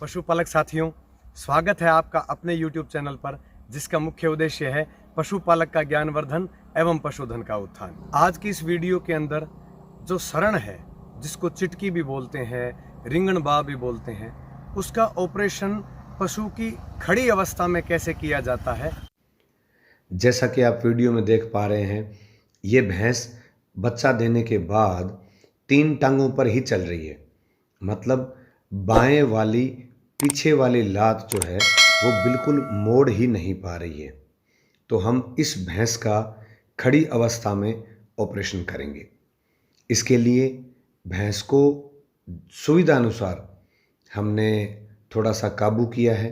पशुपालक साथियों, स्वागत है आपका अपने YouTube चैनल पर, जिसका मुख्य उद्देश्य है पशुपालक का ज्ञानवर्धन एवं पशुधन का उत्थान। आज की इस वीडियो के अंदर जो सरण है, जिसको चिटकी भी बोलते हैं, रिंगणबाह भी बोलते हैं, उसका ऑपरेशन पशु की खड़ी अवस्था में कैसे किया जाता है। जैसा कि आप वीडियो में देख पा रहे हैं, ये भैंस बच्चा देने के बाद 3 टांगों पर ही चल रही है। मतलब बाएं वाली पीछे वाली लात जो है वो बिल्कुल मोड़ ही नहीं पा रही है। तो हम इस भैंस का खड़ी अवस्था में ऑपरेशन करेंगे। इसके लिए भैंस को सुविधा अनुसार हमने थोड़ा सा काबू किया है,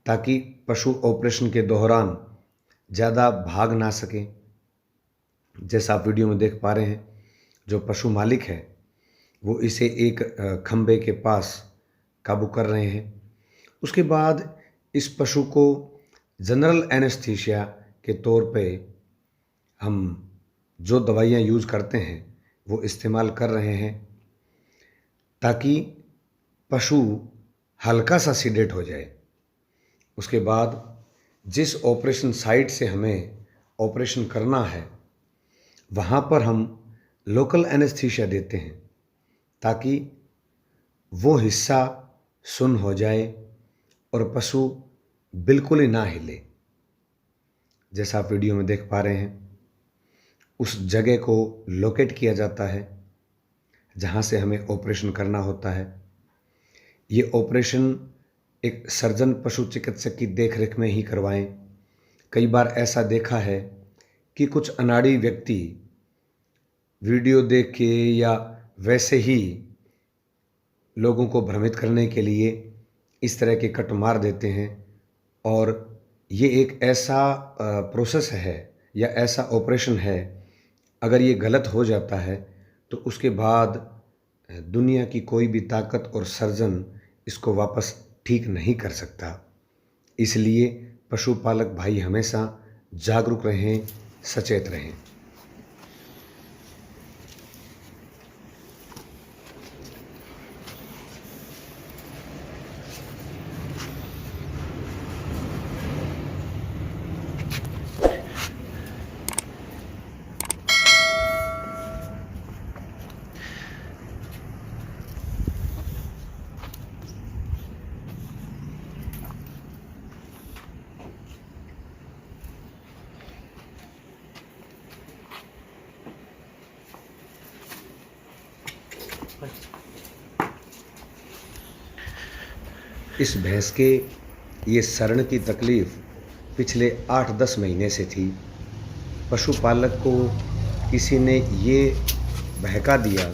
ताकि पशु ऑपरेशन के दौरान ज़्यादा भाग ना सकें। जैसा आप वीडियो में देख पा रहे हैं, जो पशु मालिक है वो इसे एक खंबे के पास काबू कर रहे हैं। उसके बाद इस पशु को जनरल एनेस्थीसिया के तौर पे हम जो दवाइयाँ यूज़ करते हैं वो इस्तेमाल कर रहे हैं, ताकि पशु हल्का सा सीडेट हो जाए। उसके बाद जिस ऑपरेशन साइट से हमें ऑपरेशन करना है वहाँ पर हम लोकल एनेस्थीसिया देते हैं, ताकि वो हिस्सा सुन्न हो जाए और पशु बिल्कुल ही ना हिले। जैसा आप वीडियो में देख पा रहे हैं, उस जगह को लोकेट किया जाता है जहाँ से हमें ऑपरेशन करना होता है। ये ऑपरेशन एक सर्जन पशु चिकित्सक की देखरेख में ही करवाएं। कई बार ऐसा देखा है कि कुछ अनाड़ी व्यक्ति वीडियो देख के या वैसे ही लोगों को भ्रमित करने के लिए इस तरह के कट मार देते हैं, और ये एक ऐसा प्रोसेस है या ऐसा ऑपरेशन है, अगर ये गलत हो जाता है तो उसके बाद दुनिया की कोई भी ताकत और सर्जन इसको वापस ठीक नहीं कर सकता। इसलिए पशुपालक भाई हमेशा जागरूक रहें, सचेत रहें। इस भैंस के ये सरण की तकलीफ़ पिछले 8-10 महीने से थी। पशुपालक को किसी ने ये बहका दिया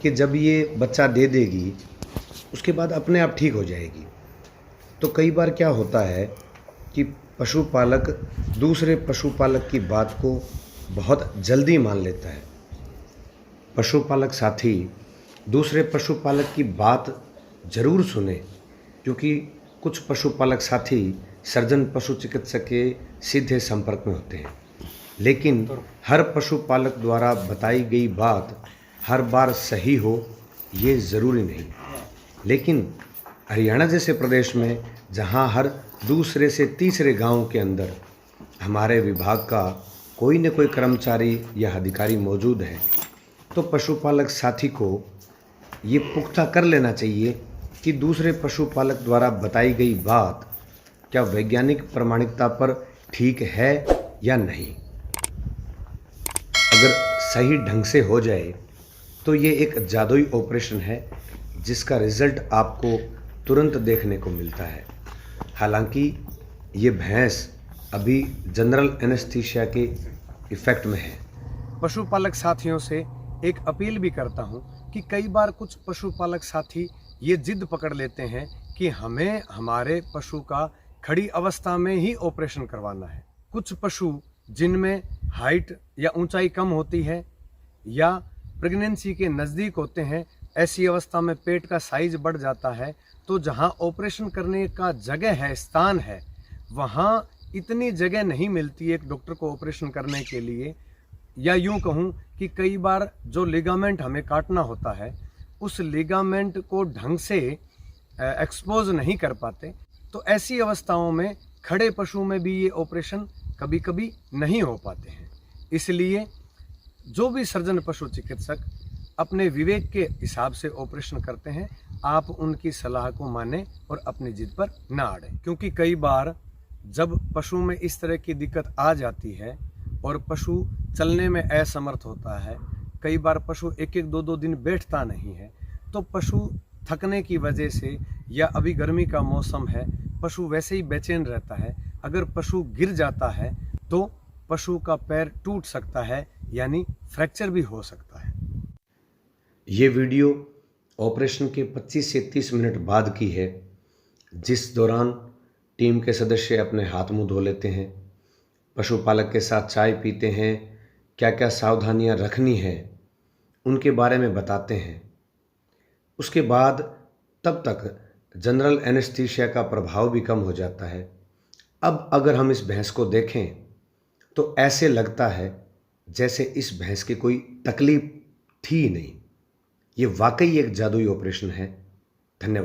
कि जब ये बच्चा दे देगी उसके बाद अपने आप ठीक हो जाएगी। तो कई बार क्या होता है कि पशुपालक दूसरे पशुपालक की बात को बहुत जल्दी मान लेता है। पशुपालक साथी दूसरे पशुपालक की बात ज़रूर सुने, क्योंकि कुछ पशुपालक साथी सर्जन पशु चिकित्सक के सीधे संपर्क में होते हैं, लेकिन हर पशुपालक द्वारा बताई गई बात हर बार सही हो ये ज़रूरी नहीं। लेकिन हरियाणा जैसे प्रदेश में, जहां हर दूसरे से तीसरे गांव के अंदर हमारे विभाग का कोई न कोई कर्मचारी या अधिकारी मौजूद है, तो पशुपालक साथी को ये पुख्ता कर लेना चाहिए कि दूसरे पशुपालक द्वारा बताई गई बात क्या वैज्ञानिक प्रमाणिकता पर ठीक है या नहीं। अगर सही ढंग से हो जाए तो ये एक जादुई ऑपरेशन है, जिसका रिजल्ट आपको तुरंत देखने को मिलता है। हालांकि ये भैंस अभी जनरल एनेस्थीसिया के इफ़ेक्ट में है। पशुपालक साथियों से एक अपील भी करता हूं कि कई बार कुछ पशुपालक साथी ये जिद पकड़ लेते हैं कि हमें हमारे पशु का खड़ी अवस्था में ही ऑपरेशन करवाना है। कुछ पशु जिनमें हाइट या ऊंचाई कम होती है या प्रेगनेंसी के नज़दीक होते हैं, ऐसी अवस्था में पेट का साइज बढ़ जाता है, तो जहां ऑपरेशन करने का जगह है, स्थान है, वहां इतनी जगह नहीं मिलती एक डॉक्टर को ऑपरेशन करने के लिए। या यूं कहूं कि कई बार जो लिगामेंट हमें काटना होता है, उस लिगामेंट को ढंग से एक्सपोज नहीं कर पाते, तो ऐसी अवस्थाओं में खड़े पशु में भी ये ऑपरेशन कभी कभी नहीं हो पाते हैं। इसलिए जो भी सर्जन पशु चिकित्सक अपने विवेक के हिसाब से ऑपरेशन करते हैं, आप उनकी सलाह को माने और अपनी जिद पर ना अड़ें। क्योंकि कई बार जब पशु में इस तरह की दिक्कत आ जाती है और पशु चलने में असमर्थ होता है, कई बार पशु एक एक दो दो दिन बैठता नहीं है, तो पशु थकने की वजह से, या अभी गर्मी का मौसम है, पशु वैसे ही बेचैन रहता है, अगर पशु गिर जाता है तो पशु का पैर टूट सकता है, यानी फ्रैक्चर भी हो सकता है। ये वीडियो ऑपरेशन के 25 से 30 मिनट बाद की है, जिस दौरान टीम के सदस्य अपने हाथ मुंह धो लेते हैं, पशुपालक के साथ चाय पीते हैं, क्या क्या सावधानियां रखनी है उनके बारे में बताते हैं। उसके बाद तब तक जनरल एनेस्थीसिया का प्रभाव भी कम हो जाता है। अब अगर हम इस भैंस को देखें तो ऐसे लगता है जैसे इस भैंस की कोई तकलीफ थी ही नहीं। ये वाकई एक जादुई ऑपरेशन है। धन्यवाद।